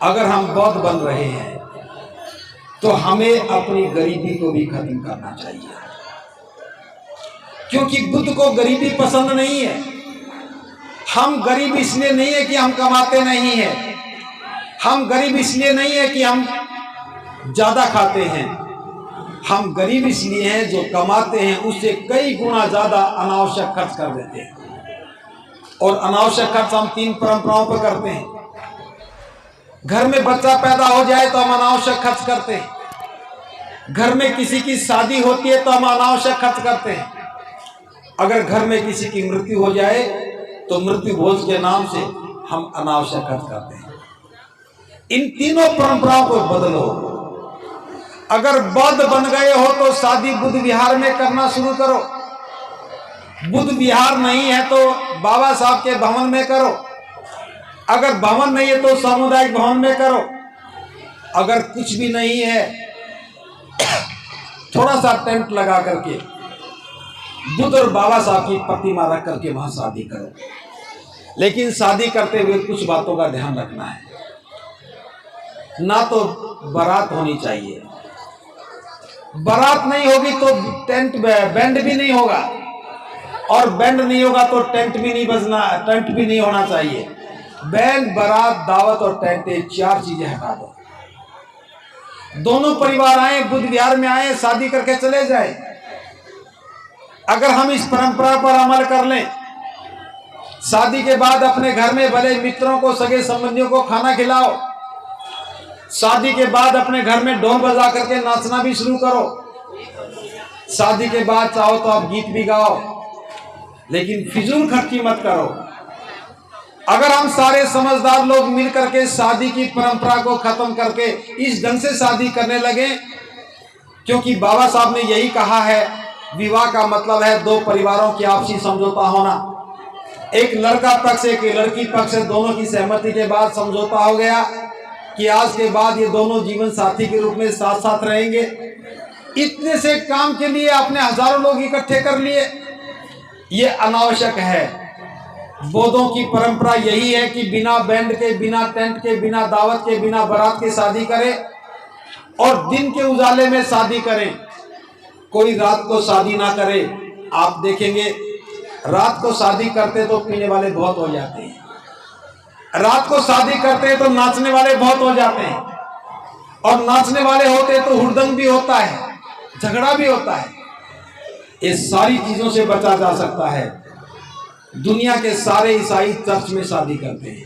अगर हम बौद्ध बन रहे हैं तो हमें अपनी गरीबी को भी खत्म करना चाहिए, क्योंकि बुद्ध को गरीबी पसंद नहीं है। हम गरीब इसलिए नहीं है कि हम कमाते नहीं हैं, हम गरीब इसलिए नहीं है कि हम ज्यादा खाते हैं, हम गरीब इसलिए हैं जो कमाते हैं उससे कई गुना ज्यादा अनावश्यक खर्च कर देते हैं। और अनावश्यक खर्च हम 3 परंपराओं पर करते हैं। घर में बच्चा पैदा हो जाए तो हम अनावश्यक खर्च करते हैं, घर में किसी की शादी होती है तो हम अनावश्यक खर्च करते हैं, अगर घर में किसी की मृत्यु हो जाए तो मृत्यु भोज के नाम से हम अनावश्यक खर्च करते हैं। इन तीनों परंपराओं को बदलो। अगर बौद्ध बन गए हो तो शादी बुद्ध विहार में करना शुरू करो, बुद्ध विहार नहीं है तो बाबा साहब के भवन में करो, अगर भवन नहीं है तो सामुदायिक भवन में करो, अगर कुछ भी नहीं है थोड़ा सा टेंट लगा करके बुद्ध और बाबा साहब की प्रतिमा रख करके वहां शादी करो। लेकिन शादी करते हुए कुछ बातों का ध्यान रखना है। ना तो बारात होनी चाहिए, बारात नहीं होगी तो टेंट बैंड भी नहीं होगा, और बैंड नहीं होगा तो टेंट भी नहीं बजना, टेंट भी नहीं होना चाहिए। बैंड, बारात, दावत और टेंट, 4 चीजें हटा दो। दोनों परिवार आए, बुद्ध विहार में आए, शादी करके चले जाए। अगर हम इस परंपरा पर अमल कर लें, शादी के बाद अपने घर में भले मित्रों को, सगे संबंधियों को खाना खिलाओ, शादी के बाद अपने घर में ढोल बजा करके नाचना भी शुरू करो, शादी के बाद चाहो तो आप गीत भी गाओ, लेकिन फिजूल खर्ची मत करो। अगर हम सारे समझदार लोग मिल करके शादी की परंपरा को खत्म करके इस ढंग से शादी करने लगे, क्योंकि बाबा साहब ने यही कहा है, विवाह का मतलब है 2 परिवारों की आपसी समझौता होना। एक लड़का पक्ष एक लड़की पक्ष, दोनों की सहमति के बाद समझौता हो गया कि आज के बाद ये दोनों जीवन साथी के रूप में साथ साथ रहेंगे। इतने से काम के लिए आपने हजारों लोग इकट्ठे कर लिए, ये अनावश्यक है। बौद्धों की परंपरा यही है कि बिना बैंड के, बिना टेंट के, बिना दावत के, बिना बारात के शादी करें और दिन के उजाले में शादी करें, कोई रात को शादी ना करे। आप देखेंगे रात को शादी करते तो पीने वाले बहुत हो जाते हैं, रात को शादी करते हैं तो नाचने वाले बहुत हो जाते हैं, और नाचने वाले होते हैं तो हुड़दंग भी होता है, झगड़ा भी होता है। ये सारी चीजों से बचा जा सकता है। दुनिया के सारे ईसाई चर्च में शादी करते हैं,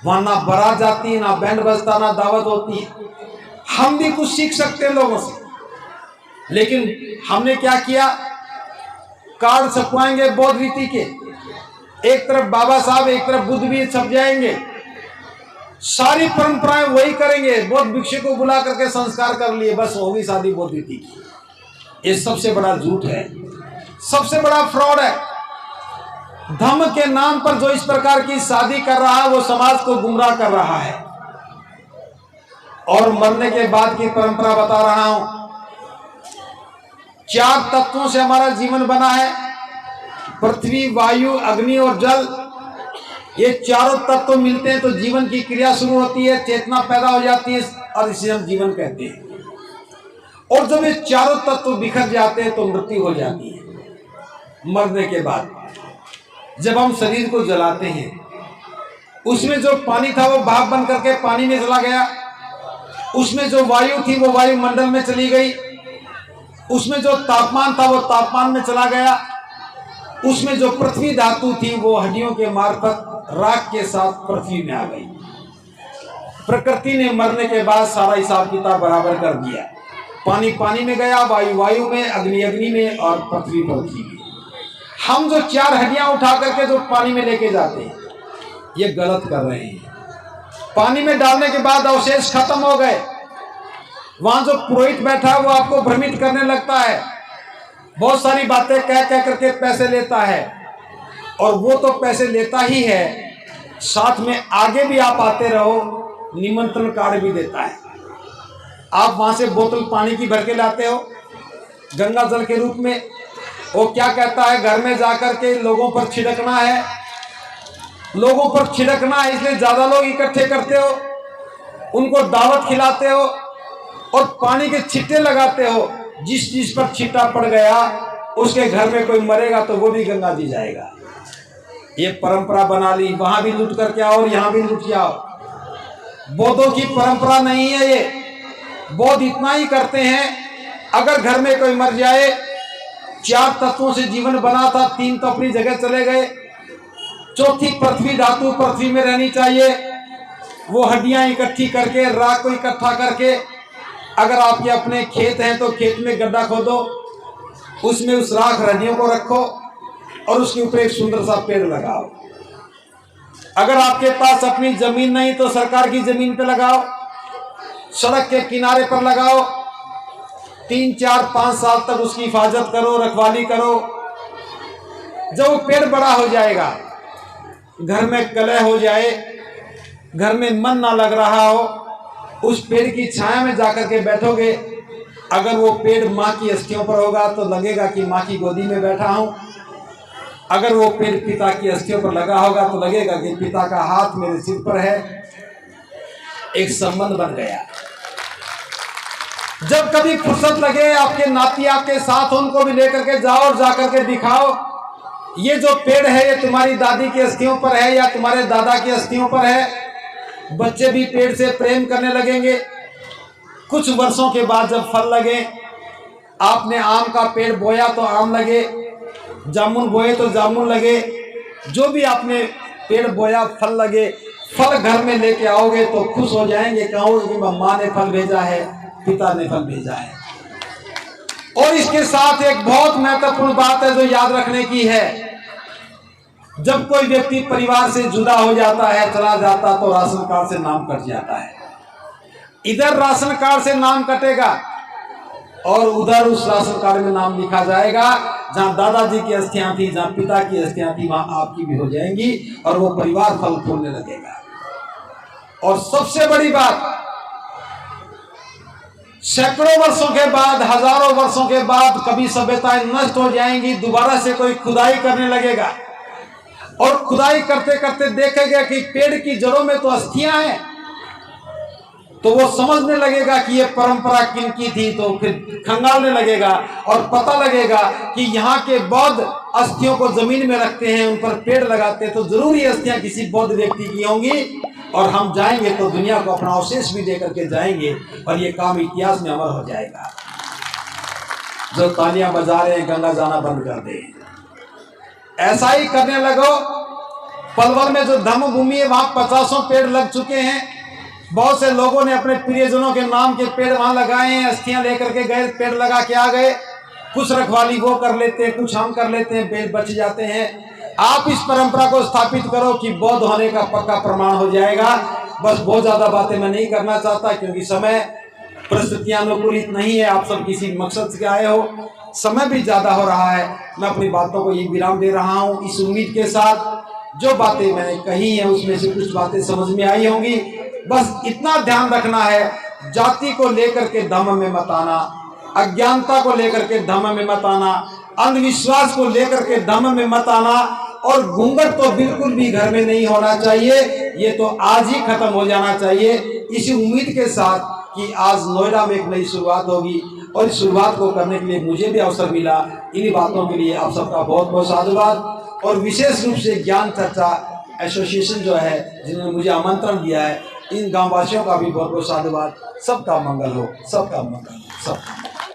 वहां ना बारात जाती है, ना बैंड बजता, ना दावत होती है। हम भी कुछ सीख सकते हैं लोगों से, लेकिन हमने क्या किया, कार्ड छपवाएंगे बौद्ध रीति के, एक तरफ बाबा साहब, एक तरफ बुद्ध भी छप जाएंगे, सारी परंपराएं वही करेंगे, बौद्ध भिक्षु को बुला करके संस्कार कर लिए, बस होगी शादी बौद्ध रीति की। ये सबसे बड़ा झूठ है, सबसे बड़ा फ्रॉड है। धर्म के नाम पर जो इस प्रकार की शादी कर रहा है वो समाज को गुमराह कर रहा है। और मरने के बाद की परंपरा बता रहा हूं, 4 तत्वों से हमारा जीवन बना है, पृथ्वी, वायु, अग्नि और जल। ये चारों तत्व मिलते हैं तो जीवन की क्रिया शुरू होती है, चेतना पैदा हो जाती है, और इसे हम जीवन कहते हैं। और जब ये चारों तत्व बिखर जाते हैं तो मृत्यु हो जाती है। मरने के बाद जब हम शरीर को जलाते हैं, उसमें जो पानी था वो भाप बन करके पानी में चला गया, उसमें जो वायु थी वो वायुमंडल में चली गई, उसमें जो तापमान था वो तापमान में चला गया, उसमें जो पृथ्वी धातु थी वो हड्डियों के मार्फत राख के साथ पृथ्वी में आ गई। प्रकृति ने मरने के बाद सारा हिसाब किताब बराबर कर दिया। पानी पानी में गया, वायु वायु में, अग्नि अग्नि में, और पृथ्वी पृथ्वी में। हम जो 4 हड्डियां उठा करके जो पानी में लेके जाते हैं, ये गलत कर रहे हैं। पानी में डालने के बाद अवशेष खत्म हो गए, वहां जो पुरोहित बैठा है वो आपको भ्रमित करने लगता है, बहुत सारी बातें कह करके पैसे लेता है, और वो तो पैसे लेता ही है, साथ में आगे भी आप आते रहो, निमंत्रण कार्ड भी देता है। आप वहां से बोतल पानी की भर के लाते हो गंगा जल के रूप में, वो क्या कहता है, घर में जाकर के लोगों पर छिड़कना है, लोगों पर छिड़कना है, इसलिए ज्यादा लोग इकट्ठे करते हो। उनको दावत खिलाते हो और पानी के छिट्टे लगाते हो। जिस चीज पर छिट्टा पड़ गया उसके घर में कोई मरेगा तो वो भी गंगा जी जाएगा। ये परंपरा बना ली, वहां भी लूट करके आओ और यहां भी लूट के आओ। बौद्धों की परंपरा नहीं है ये। बौद्ध इतना ही करते हैं, अगर घर में कोई मर जाए, 4 तत्वों से जीवन बना था, 3 तो अपनी जगह चले गए, चौथी पृथ्वी धातु पृथ्वी में रहनी चाहिए। वो हड्डियां इकट्ठी करके, राख को इकट्ठा करके, अगर आपके अपने खेत हैं तो खेत में गड्ढा खोदो, उसमें उस राख हड्डियों को रखो और उसके ऊपर एक सुंदर सा पेड़ लगाओ। अगर आपके पास अपनी जमीन नहीं तो सरकार की जमीन पे लगाओ, सड़क के किनारे पर लगाओ। 3, 4, 5 साल तक उसकी हिफाजत करो, रखवाली करो। जब वो पेड़ बड़ा हो जाएगा, घर में कलह हो जाए, घर में मन ना लग रहा हो, उस पेड़ की छाया में जाकर के बैठोगे। अगर वो पेड़ माँ की अस्थियों पर होगा तो लगेगा कि माँ की गोदी में बैठा हूं। अगर वो पेड़ पिता की अस्थियों पर लगा होगा तो लगेगा कि पिता का हाथ मेरे सिर पर है। एक संबंध बन गया। जब कभी फुर्सत लगे, आपके नाती आपके साथ, उनको भी लेकर के जाओ और जाकर के दिखाओ, ये जो पेड़ है ये तुम्हारी दादी की अस्थियों पर है या तुम्हारे दादा की अस्थियों पर है। बच्चे भी पेड़ से प्रेम करने लगेंगे। कुछ वर्षों के बाद जब फल लगे, आपने आम का पेड़ बोया तो आम लगे, जामुन बोए तो जामुन लगे, जो भी आपने पेड़ बोया फल लगे। फल घर में लेके आओगे तो खुश हो जाएंगे, कहोगे कि माँ ने फल भेजा है, पिता ने फल भेजा है। और इसके साथ एक बहुत महत्वपूर्ण बात है जो याद रखने की है। जब कोई व्यक्ति परिवार से जुदा हो जाता है, चला जाता, तो राशन कार्ड से नाम कट जाता है। इधर राशन कार्ड से नाम कटेगा और उधर उस राशन कार्ड में नाम लिखा जाएगा। जहां दादाजी की अस्थियां थी, जहां पिता की अस्थियां थी, वहां आपकी भी हो जाएंगी और वो परिवार फल फूलने लगेगा। और सबसे बड़ी बात, सैकड़ों वर्षों के बाद, हजारों वर्षों के बाद कभी सभ्यताएं नष्ट हो जाएंगी, दोबारा से कोई खुदाई करने लगेगा और खुदाई करते करते देखेगा कि पेड़ की जड़ों में तो अस्थियां हैं, तो वो समझने लगेगा कि ये परंपरा किनकी थी। तो फिर खंगालने लगेगा और पता लगेगा कि यहाँ के बौद्ध अस्थियों को जमीन में रखते हैं, उन पर पेड़ लगाते हैं, तो जरूर ये अस्थियां किसी बौद्ध व्यक्ति की होंगी। और हम जाएंगे तो दुनिया को अपना अवशेष भी दे करके जाएंगे और ये काम इतिहास में अमर हो जाएगा। जो तालियां बजा रहे हैं, गंगा जाना बंद कर दे। ऐसा ही करने लगो। पलवल में जो धम्म भूमि है, वहां 50 पेड़ लग चुके हैं। बहुत से लोगों ने अपने प्रियजनों के नाम के पेड़ वहां लगाए हैं, अस्थियां लेकर के गए, पेड़ लगा के आ गए। कुछ रखवाली वो कर लेते हैं, कुछ हम कर लेते हैं, पेड़ बच जाते हैं। आप इस परंपरा को स्थापित करो कि बौद्ध होने का पक्का प्रमाण हो जाएगा। बस बहुत ज्यादा बातें मैं नहीं करना चाहता क्योंकि समय परिस्थितियां अनुकूलित नहीं है। आप सब किसी मकसद से आए हो, समय भी ज्यादा हो रहा है। मैं अपनी बातों को ये विराम दे रहा हूँ इस उम्मीद के साथ जो बातें मैंने कही हैं उसमें से कुछ बातें समझ में आई होंगी। बस इतना ध्यान रखना है, जाति को लेकर के धम्म में मत आना, अज्ञानता को लेकर के धम्म में मत आना, अंधविश्वास को लेकर के धम्म में मत आना, और घूंघट तो बिल्कुल भी घर में नहीं होना चाहिए। ये तो आज ही खत्म हो जाना चाहिए। इसी उम्मीद के साथ कि आज नोएडा में एक नई शुरुआत होगी और इस शुरुआत को करने के लिए मुझे भी अवसर मिला। इन्हीं बातों के लिए आप सबका बहुत बहुत साधुवाद। और विशेष रूप से ज्ञान चर्चा एसोसिएशन जो है, जिन्होंने मुझे आमंत्रण दिया है, इन गांववासियों का भी बहुत बहुत साधुवाद। सबका मंगल हो, सबका मंगल हो, सबका।